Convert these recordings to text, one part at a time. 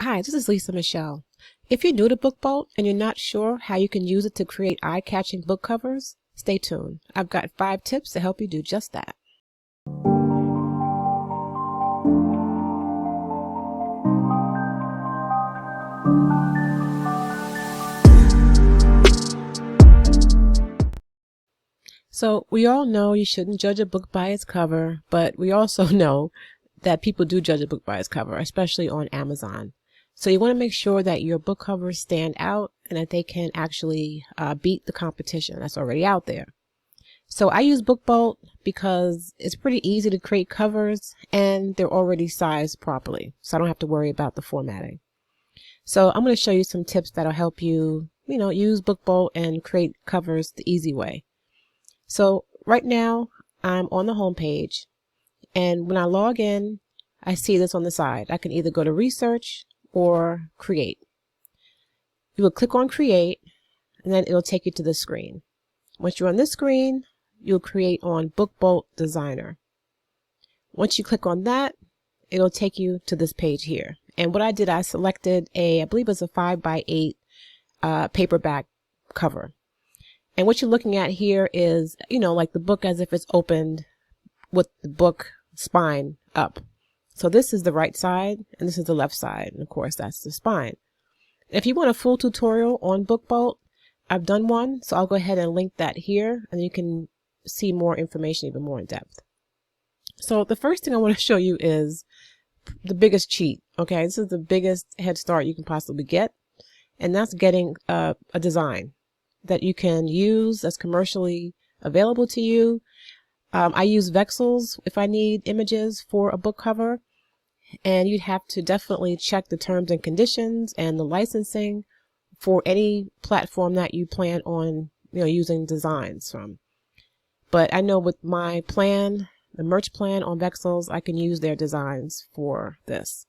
Hi, this is Lisa Michelle. If you're new to BookBolt and you're not sure how you can use it to create eye-catching book covers, stay tuned. I've got 5 tips to help you do just that. So we all know you shouldn't judge a book by its cover, but we also know that people do judge a book by its cover, especially on Amazon. So you want to make sure that your book covers stand out and that they can actually beat the competition that's already out there. So I use BookBolt because it's pretty easy to create covers and they're already sized properly, so I don't have to worry about the formatting. So I'm going to show you some tips that'll help you, use BookBolt and create covers the easy way. So right now I'm on the home page, and when I log in, I see this on the side. I can either go to Research or Create. You will click on Create, and then it'll take you to the screen. Once you're on this screen, you'll create on BookBolt Designer. Once you click on that, it'll take you to this page here. And what I did, I selected I believe it's a 5x8 paperback cover. And what you're looking at here is, like the book as if it's opened with the book spine up. So this is the right side and this is the left side. And of course, that's the spine. If you want a full tutorial on BookBolt, I've done one, so I'll go ahead and link that here and you can see more information even more in depth. So the first thing I want to show you is the biggest cheat. Okay, this is the biggest head start you can possibly get, and that's getting a design that you can use that's commercially available to you. I use Vexels if I need images for a book cover, and you'd have to definitely check the terms and conditions and the licensing for any platform that you plan on using designs from. But I know with my plan, the merch plan on Vexels, I can use their designs for this.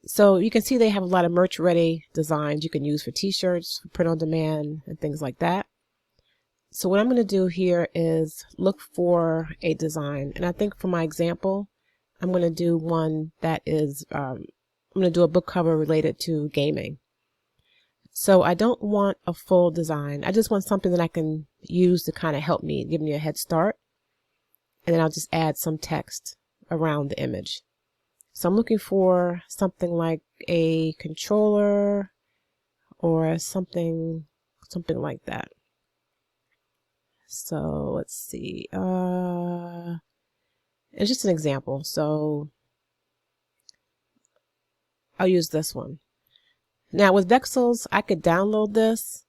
So you can see they have a lot of merch ready designs you can use for t-shirts, print on demand, and things like that. So what I'm going to do here is look for a design. And I think for my example, I'm going to do one that is, I'm going to do a book cover related to gaming. So I don't want a full design. I just want something that I can use to kind of help me, give me a head start. And then I'll just add some text around the image. So I'm looking for something like a controller or something like that. So let's see. It's just an example. So I'll use this one. Now with Vexels, I could download this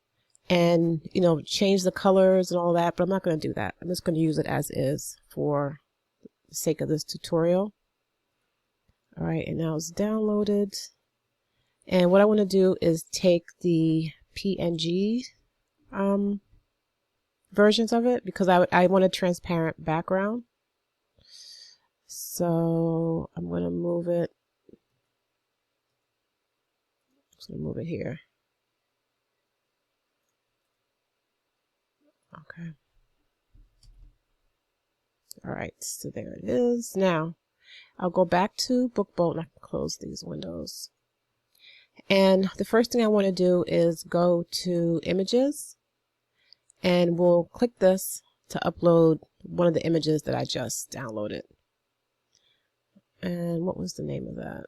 and, change the colors and all that, but I'm not going to do that. I'm just going to use it as is for the sake of this tutorial. All right, and now it's downloaded. And what I want to do is take the PNG versions of it because I want a transparent background. So I'm going to move it. I'm just going to move it here. Okay. All right, so there it is. Now I'll go back to BookBolt and I can close these windows. And the first thing I want to do is go to Images, and we'll click this to upload one of the images that I just downloaded. And what was the name of that?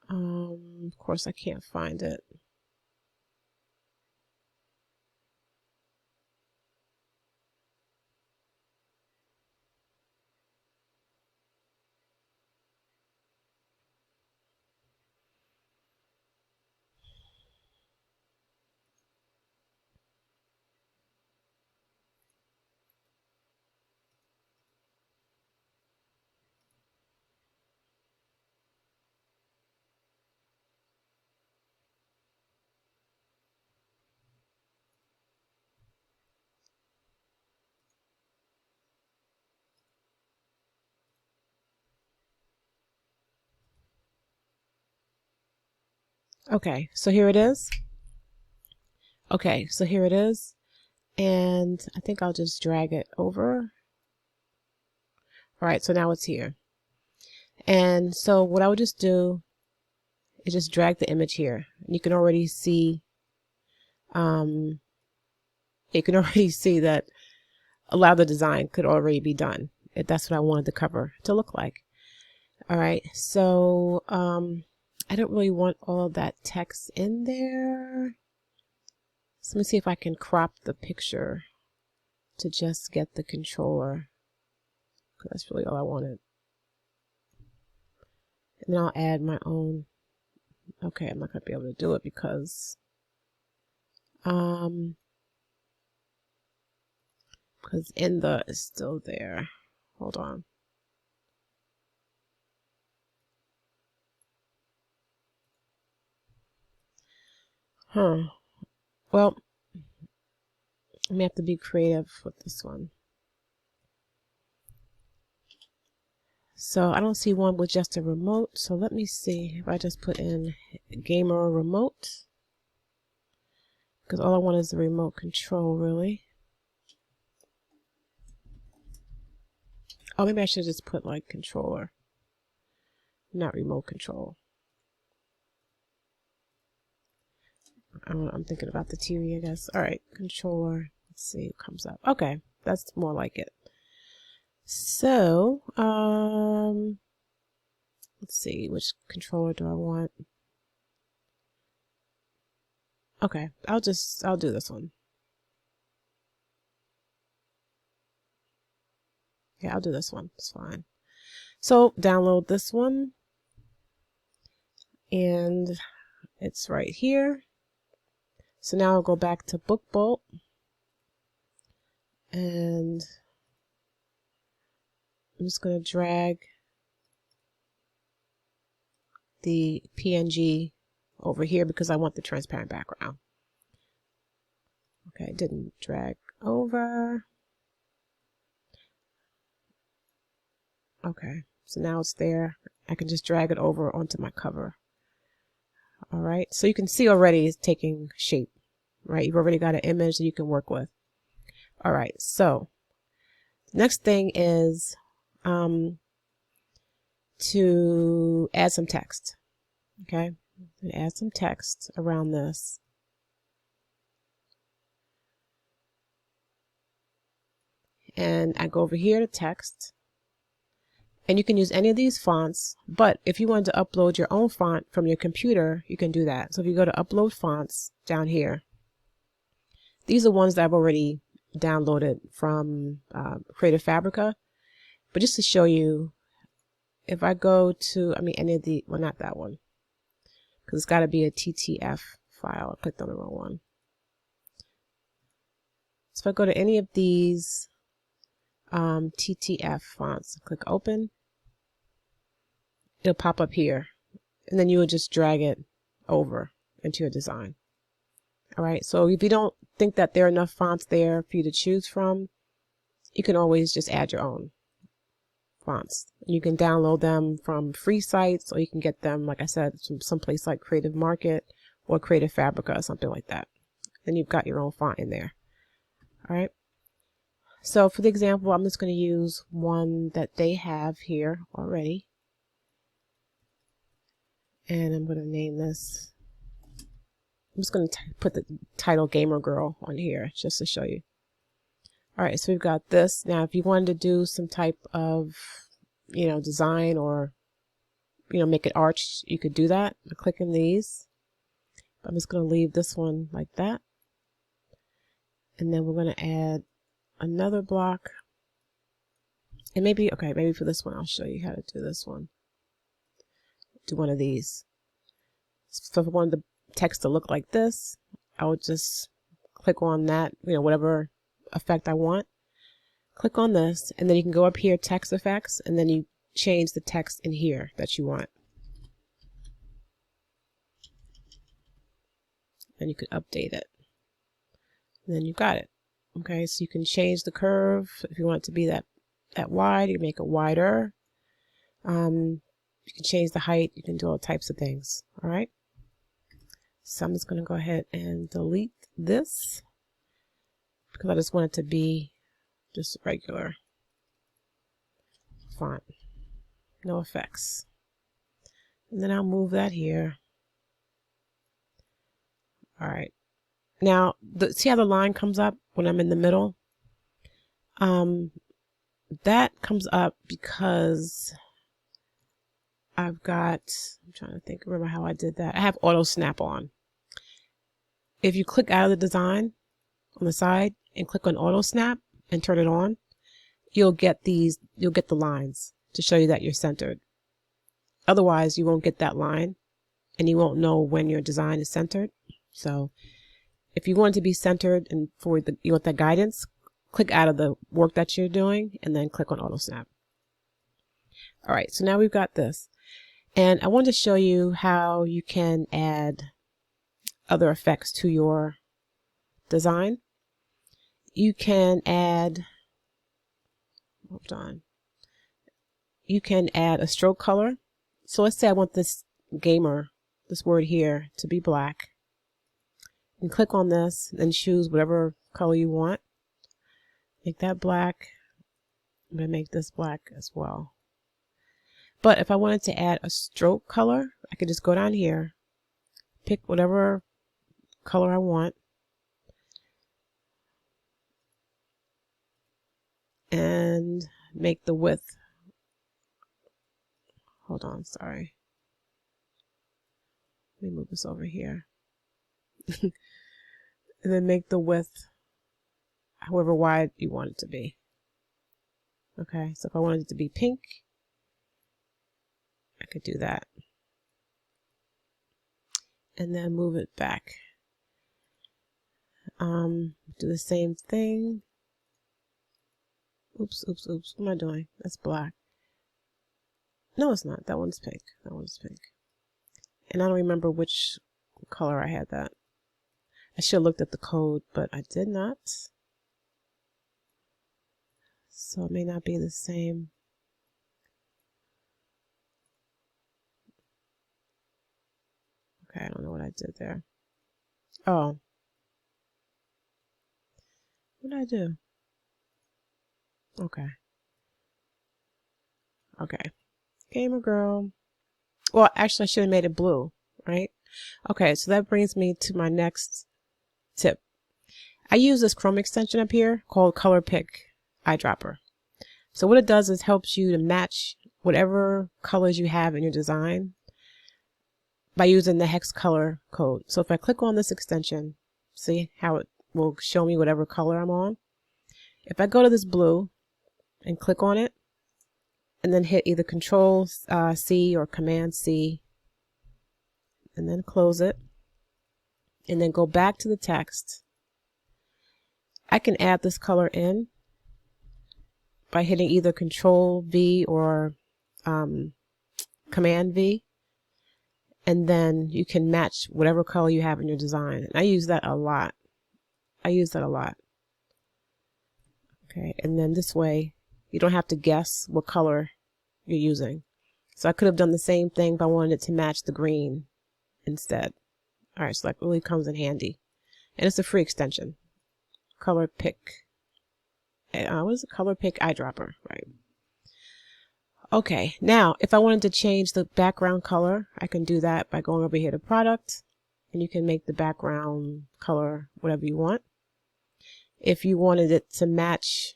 Of course I can't find it. Okay, so here it is. Okay, so here it is. And I think I'll just drag it over. All right, so now it's here. And so what I would just do is just drag the image here. And you can already see, that a lot of the design could already be done. If that's what I wanted the cover to look like. All right, so I don't really want all of that text in there. So let me see if I can crop the picture to just get the controller, because that's really all I wanted. And then I'll add my own. Okay, I'm not going to be able to do it because in the is still there. Hold on. Well, I may have to be creative with this one. So I don't see one with just a remote. So let me see if I just put in gamer remote, because all I want is the remote control, really. Oh, maybe I should just put like controller, not remote control. I'm thinking about the TV, I guess. All right, controller. Let's see what comes up. Okay, that's more like it. So, let's see, which controller do I want? Okay, I'll do this one. Yeah, I'll do this one. It's fine. So download this one, and it's right here. So now I'll go back to Book Bolt, and I'm just going to drag the PNG over here because I want the transparent background. Okay, it didn't drag over. Okay, so now it's there. I can just drag it over onto my cover. All right, so you can see already it's taking shape, right? You've already got an image that you can work with. All right, so next thing is to add some text. Okay, add some text around this. And I go over here to text. And you can use any of these fonts, but if you want to upload your own font from your computer, you can do that. So if you go to upload fonts down here, these are ones that I've already downloaded from Creative Fabrica. But just to show you, if I go to, any of the, well, not that one, because it's got to be a TTF file. I clicked on the wrong one. So if I go to any of these TTF fonts, click open, it'll pop up here, and then you would just drag it over into your design. All right, so if you don't think that there are enough fonts there for you to choose from, you can always just add your own fonts. You can download them from free sites, or you can get them, like I said, from someplace like Creative Market or Creative Fabrica or something like that. Then you've got your own font in there. All right. So for the example, I'm just going to use one that they have here already. And I'm going to name this. I'm just going to put the title Gamer Girl on here just to show you. All right, so we've got this. Now, if you wanted to do some type of, design or, make it arched, you could do that by clicking these. I'm just going to leave this one like that. And then we're going to add another block. And maybe for this one, I'll show you how to do this one. Do one of these. So if I wanted the text to look like this, I would just click on that, whatever effect I want. Click on this, and then you can go up here, text effects, and then you change the text in here that you want. And you could update it. And then you've got it. Okay, so you can change the curve if you want it to be that wide. You can make it wider. You can change the height. You can do all types of things. All right. So I'm just going to go ahead and delete this because I just want it to be just regular font. no effects. And then I'll move that here. All right. Now, see how the line comes up when I'm in the middle? That comes up because I'm trying to remember how I did that. I have auto snap on. If you click out of the design on the side and click on auto snap and turn it on, you'll get the lines to show you that you're centered. Otherwise, you won't get that line and you won't know when your design is centered. So if you want it to be centered and you want that guidance, click out of the work that you're doing and then click on auto snap. All right, so now we've got this. And I want to show you how you can add other effects to your design. You can add, hold on. You can add a stroke color. So let's say I want this gamer, this word here, to be black. And click on this and choose whatever color you want. Make that black. I'm going to make this black as well. But if I wanted to add a stroke color, I could just go down here, pick whatever color I want, and make the width. Hold on, sorry. Let me move this over here. And then make the width however wide you want it to be. Okay, so if I wanted it to be pink, I could do that. And then move it back. Do the same thing. Oops. What am I doing? That's black. No, it's not. That one's pink. That one's pink. And I don't remember which color I had that. I should have looked at the code, but I did not. So it may not be the same. Okay, I don't know what I did there. Oh. What did I do? Okay. Okay. Gamer girl. Well, actually, I should have made it blue, right? Okay, so that brings me to my next tip. I use this Chrome extension up here called Color Pick Eyedropper. So what it does is helps you to match whatever colors you have in your design by using the hex color code. So if I click on this extension, see how it will show me whatever color I'm on. If I go to this blue and click on it, and then hit either Control C or Command C, and then close it, and then go back to the text, I can add this color in by hitting either Control V or Command V, and then you can match whatever color you have in your design. And I use that a lot. Okay, and then this way you don't have to guess what color you're using. So I could have done the same thing if I wanted it to match the green instead. All right, so that really comes in handy. And it's a free extension. Color Pick. What is it? Color Pick Eyedropper, right? Okay, now if I wanted to change the background color, I can do that by going over here to Product, and you can make the background color whatever you want. If you wanted it to match,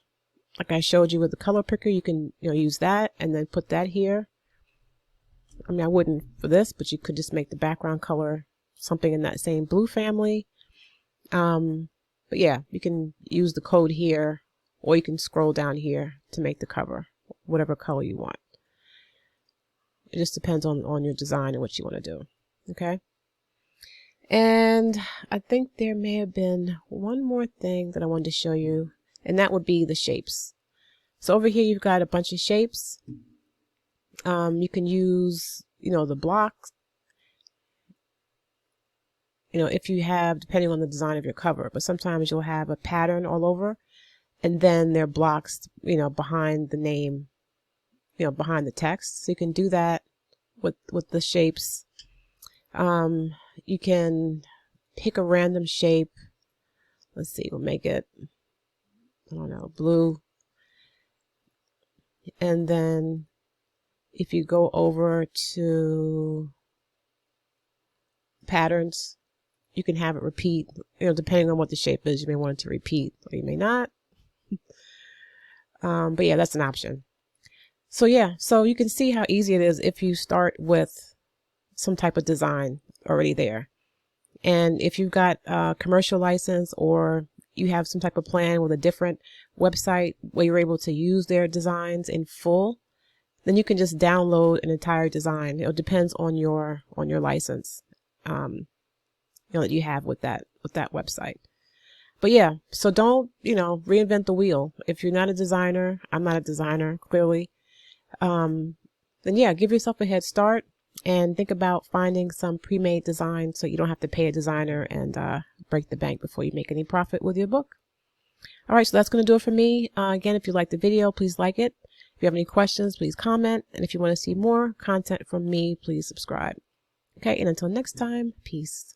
like I showed you with the color picker, you can use that and then put that here. I mean, I wouldn't for this, but you could just make the background color something in that same blue family. But yeah, you can use the code here, or you can scroll down here to make the cover whatever color you want. It just depends on your design and what you want to do. Okay. And I think there may have been one more thing that I wanted to show you, and that would be the shapes. So over here you've got a bunch of shapes. You can use, the blocks, if you have, depending on the design of your cover, but sometimes you'll have a pattern all over, and then there are blocks, behind the name, behind the text. So you can do that with the shapes. You can pick a random shape. Let's see, we'll make it, I don't know, blue. And then if you go over to patterns, you can have it repeat, depending on what the shape is. You may want it to repeat or you may not. But yeah, that's an option. So yeah, so you can see how easy it is if you start with some type of design already there. And if you've got a commercial license or you have some type of plan with a different website where you're able to use their designs in full, then you can just download an entire design. It depends on your license, that you have with that website. But yeah, so don't, reinvent the wheel. If you're not a designer, I'm not a designer, clearly. Then yeah, give yourself a head start and think about finding some pre-made design so you don't have to pay a designer and break the bank before you make any profit with your book. All right, so that's going to do it for me. Again, if you liked the video, please like it. If you have any questions, please comment. And if you want to see more content from me, please subscribe. Okay, and until next time, peace.